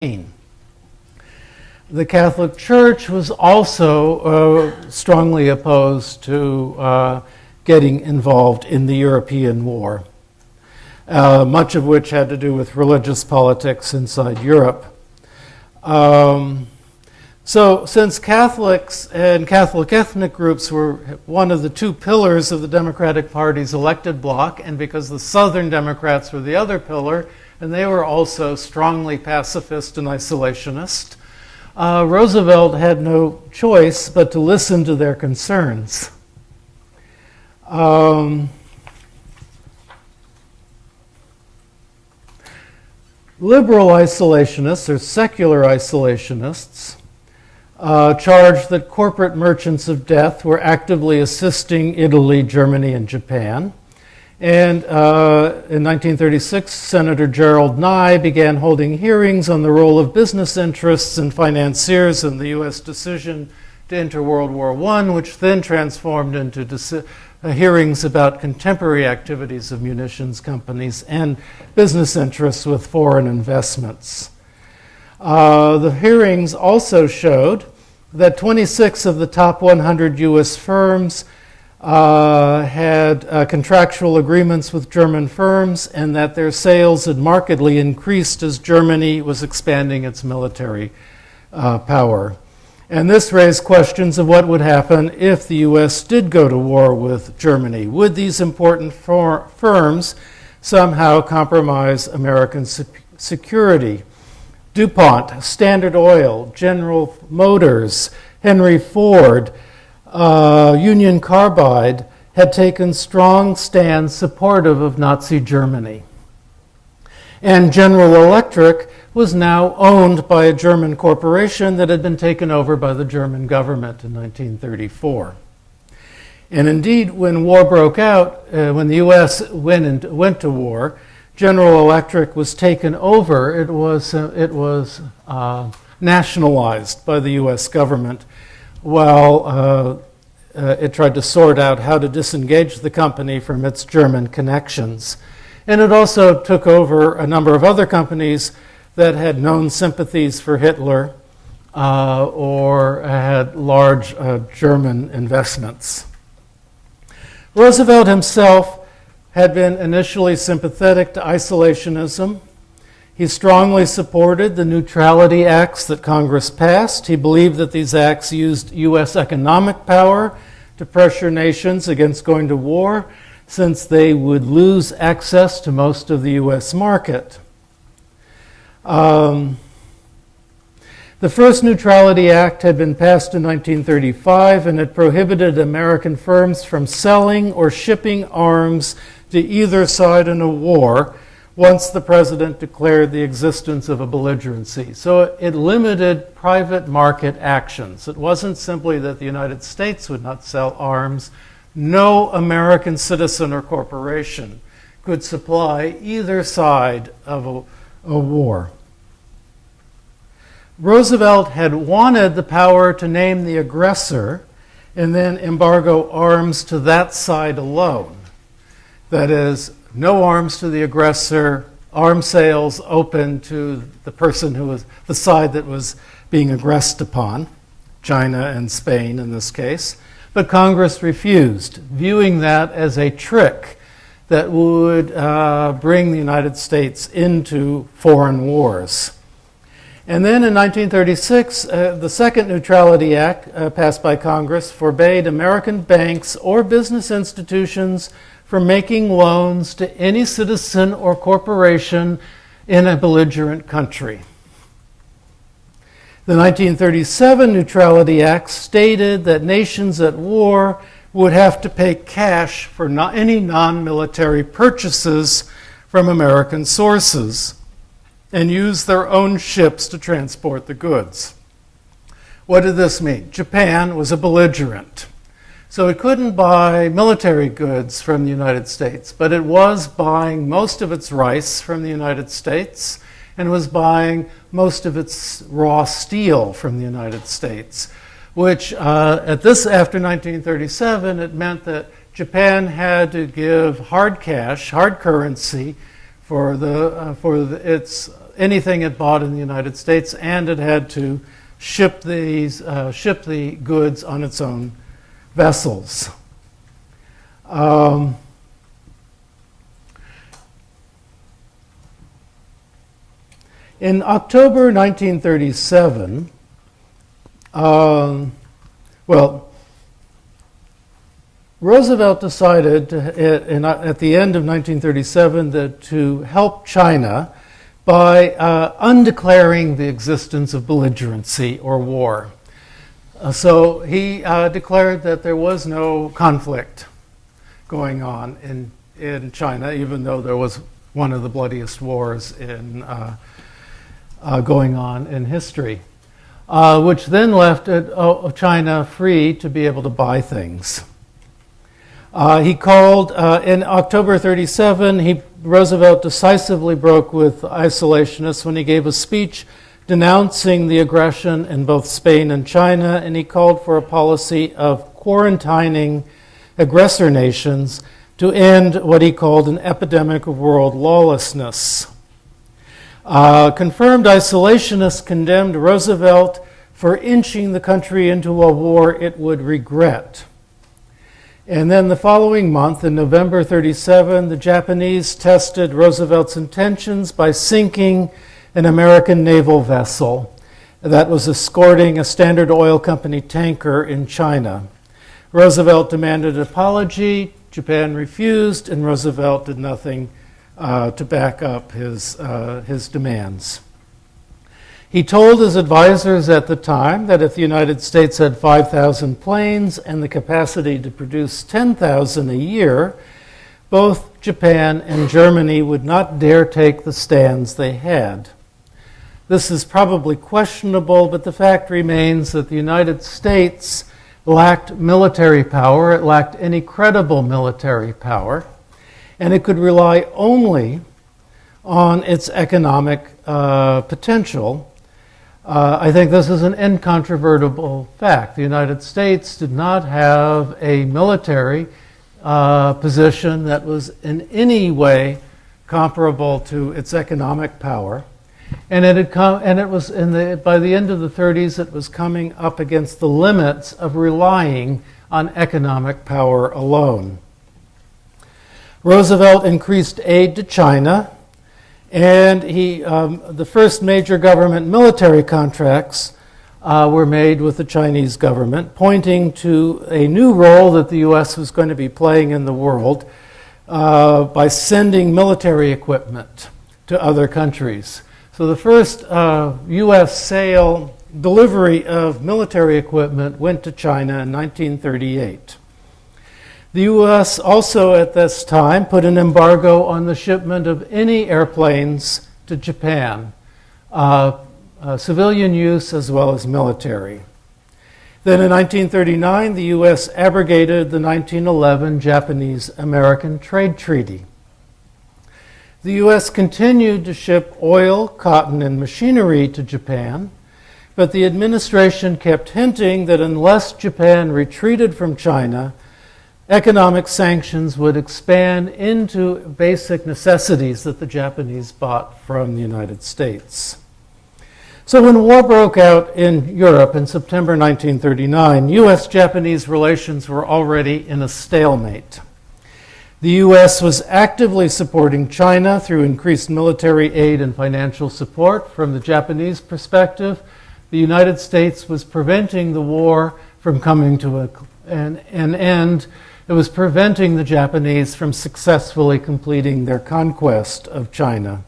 The Catholic Church was also strongly opposed to getting involved in the European War, much of which had to do with religious politics inside Europe. So since Catholics and Catholic ethnic groups were one of the two pillars of the Democratic Party's elected bloc, and because the Southern Democrats were the other pillar, and they were also strongly pacifist and isolationist, Roosevelt had no choice but to listen to their concerns. Liberal isolationists, or secular isolationists, charged that corporate merchants of death were actively assisting Italy, Germany, and Japan. And in 1936, Senator Gerald Nye began holding hearings on the role of business interests and financiers in the U.S. decision to enter World War I, which then transformed into hearings about contemporary activities of munitions companies and business interests with foreign investments. The hearings also showed that 26 of the top 100 U.S. firms had contractual agreements with German firms, and that their sales had markedly increased as Germany was expanding its military power. And this raised questions of what would happen if the U.S. did go to war with Germany. Would these important firms somehow compromise American security? DuPont, Standard Oil, General Motors, Henry Ford, Union Carbide had taken strong stands supportive of Nazi Germany. And General Electric was now owned by a German corporation that had been taken over by the German government in 1934. And indeed, when war broke out, when the U.S. went to war, General Electric was taken over. It was nationalized by the U.S. government, while it tried to sort out how to disengage the company from its German connections. And it also took over a number of other companies that had known sympathies for Hitler or had large German investments. Roosevelt himself had been initially sympathetic to isolationism. He strongly supported the Neutrality Acts that Congress passed. He believed that these acts used U.S. economic power to pressure nations against going to war, since they would lose access to most of the U.S. market. The first Neutrality Act had been passed in 1935, and it prohibited American firms from selling or shipping arms to either side in a war once the president declared the existence of a belligerency. So it limited private market actions. It wasn't simply that the United States would not sell arms. No American citizen or corporation could supply either side of a war. Roosevelt had wanted the power to name the aggressor and then embargo arms to that side alone. That is, no arms to the aggressor, arms sales open to the person who was the side that was being aggressed upon, China and Spain in this case. But Congress refused, viewing that as a trick that would bring the United States into foreign wars. And then in 1936, the second Neutrality Act passed by Congress forbade American banks or business institutions from making loans to any citizen or corporation in a belligerent country. The 1937 Neutrality Act stated that nations at war would have to pay cash for any non-military purchases from American sources and use their own ships to transport the goods. What did this mean? Japan was a belligerent. So it couldn't buy military goods from the United States, but it was buying most of its rice from the United States and was buying most of its raw steel from the United States, which after 1937, it meant that Japan had to give hard cash, hard currency, for its anything it bought in the United States, and it had to ship the goods on its own vessels. In October 1937, Roosevelt decided at the end of 1937 to help China by undeclaring the existence of belligerency or war. So he declared that there was no conflict going on in China, even though there was one of the bloodiest wars going on in history, which then left China free to be able to buy things. He called, in October 1937, Roosevelt decisively broke with isolationists when he gave a speech denouncing the aggression in both Spain and China, and he called for a policy of quarantining aggressor nations to end what he called an epidemic of world lawlessness. Confirmed isolationists condemned Roosevelt for inching the country into a war it would regret. And then the following month, in November 1937, the Japanese tested Roosevelt's intentions by sinking an American naval vessel that was escorting a Standard Oil Company tanker in China. Roosevelt demanded an apology. Japan refused, and Roosevelt did nothing to back up his demands. He told his advisors at the time that if the United States had 5,000 planes and the capacity to produce 10,000 a year, both Japan and Germany would not dare take the stands they had. This is probably questionable, but the fact remains that the United States lacked military power, it lacked any credible military power, and it could rely only on its economic potential. I think this is an incontrovertible fact. The United States did not have a military position that was in any way comparable to its economic power. And by the end of the 30s, it was coming up against the limits of relying on economic power alone. Roosevelt increased aid to China, and the first major government military contracts were made with the Chinese government, pointing to a new role that the U.S. was going to be playing in the world by sending military equipment to other countries. So the first U.S. delivery of military equipment went to China in 1938. The U.S. also at this time put an embargo on the shipment of any airplanes to Japan, civilian use as well as military. Then in 1939, the U.S. abrogated the 1911 Japanese-American Trade Treaty. The U.S. continued to ship oil, cotton, and machinery to Japan, but the administration kept hinting that unless Japan retreated from China, economic sanctions would expand into basic necessities that the Japanese bought from the United States. So when war broke out in Europe in September 1939, U.S.-Japanese relations were already in a stalemate. The U.S. was actively supporting China through increased military aid and financial support. From the Japanese perspective, the United States was preventing the war from coming to an end. It was preventing the Japanese from successfully completing their conquest of China.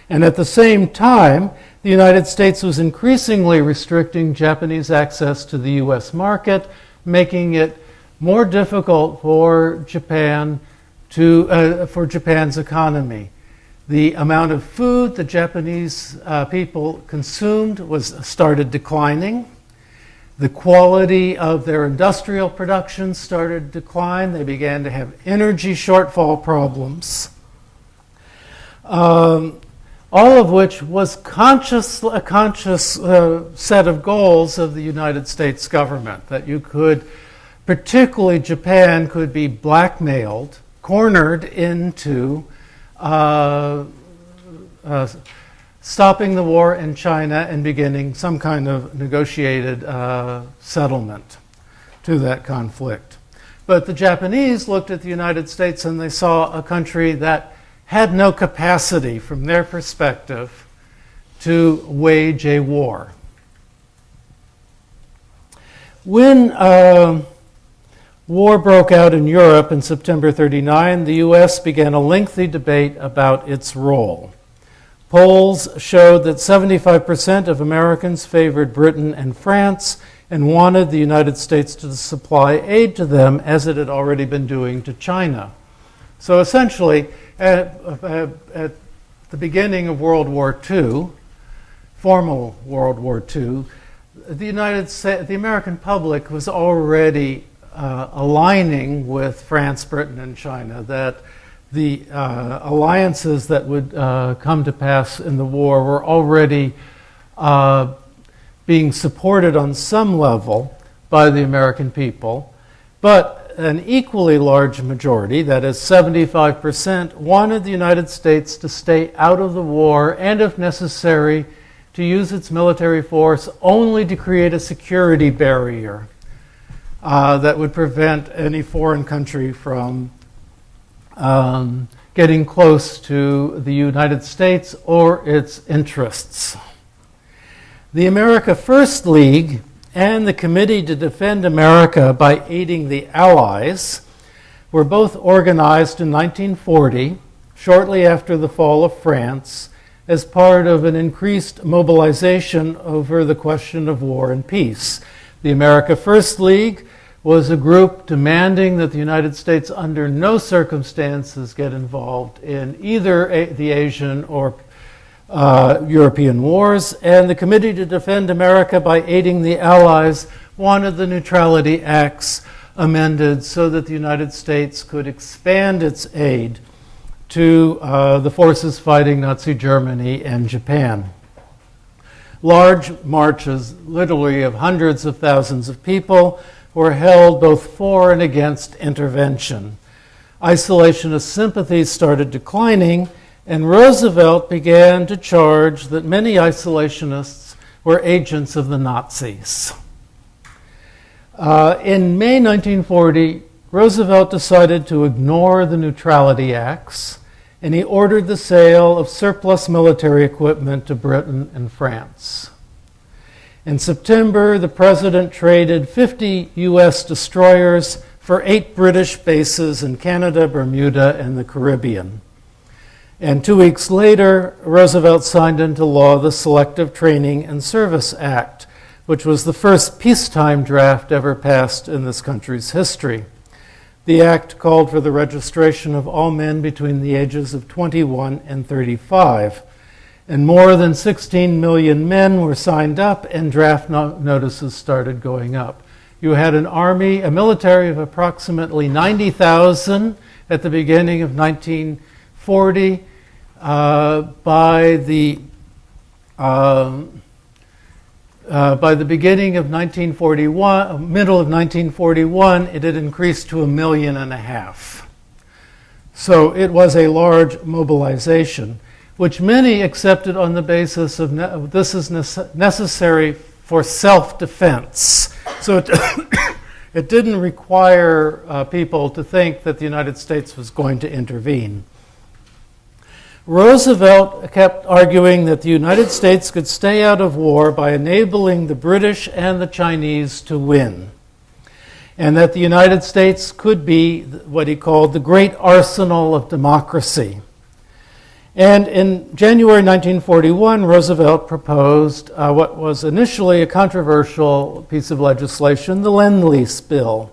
And at the same time, the United States was increasingly restricting Japanese access to the U.S. market, making it more difficult for Japan's economy. The amount of food the Japanese people consumed started declining. The quality of their industrial production started to decline. They began to have energy shortfall problems. All of which was a conscious set of goals of the United States government, that you could, particularly Japan, could be blackmailed, cornered into stopping the war in China and beginning some kind of negotiated settlement to that conflict. But the Japanese looked at the United States and they saw a country that had no capacity, from their perspective, to wage a war. When war broke out in Europe in September 1939, the U.S. began a lengthy debate about its role. Polls showed that 75% of Americans favored Britain and France and wanted the United States to supply aid to them, as it had already been doing to China. So essentially, at the beginning of World War II, formal World War II, the American public was already aligning with France, Britain, and China, that the alliances that would come to pass in the war were already being supported on some level by the American people, but an equally large majority, that is 75%, wanted the United States to stay out of the war and, if necessary, to use its military force only to create a security barrier that would prevent any foreign country from getting close to the United States or its interests. The America First League and the Committee to Defend America by Aiding the Allies were both organized in 1940, shortly after the fall of France, as part of an increased mobilization over the question of war and peace. The America First League was a group demanding that the United States under no circumstances get involved in either the Asian or European wars, and the Committee to Defend America by Aiding the Allies wanted the Neutrality Acts amended so that the United States could expand its aid to the forces fighting Nazi Germany and Japan. Large marches, literally of hundreds of thousands of people, were held both for and against intervention. Isolationist sympathies started declining, and Roosevelt began to charge that many isolationists were agents of the Nazis. In May 1940, Roosevelt decided to ignore the Neutrality Acts, and he ordered the sale of surplus military equipment to Britain and France. In September, the president traded 50 U.S. destroyers for 8 British bases in Canada, Bermuda, and the Caribbean. And 2 weeks later, Roosevelt signed into law the Selective Training and Service Act, which was the first peacetime draft ever passed in this country's history. The act called for the registration of all men between the ages of 21 and 35. And more than 16 million men were signed up, and draft notices started going up. You had an army, a military of approximately 90,000 at the beginning of 1940. By the beginning of 1941, middle of 1941, it had increased to 1.5 million. So it was a large mobilization, which many accepted on the basis of this is necessary for self-defense. So it didn't require people to think that the United States was going to intervene. Roosevelt kept arguing that the United States could stay out of war by enabling the British and the Chinese to win, and that the United States could be what he called the great arsenal of democracy. And in January 1941, Roosevelt proposed what was initially a controversial piece of legislation, the Lend-Lease Bill.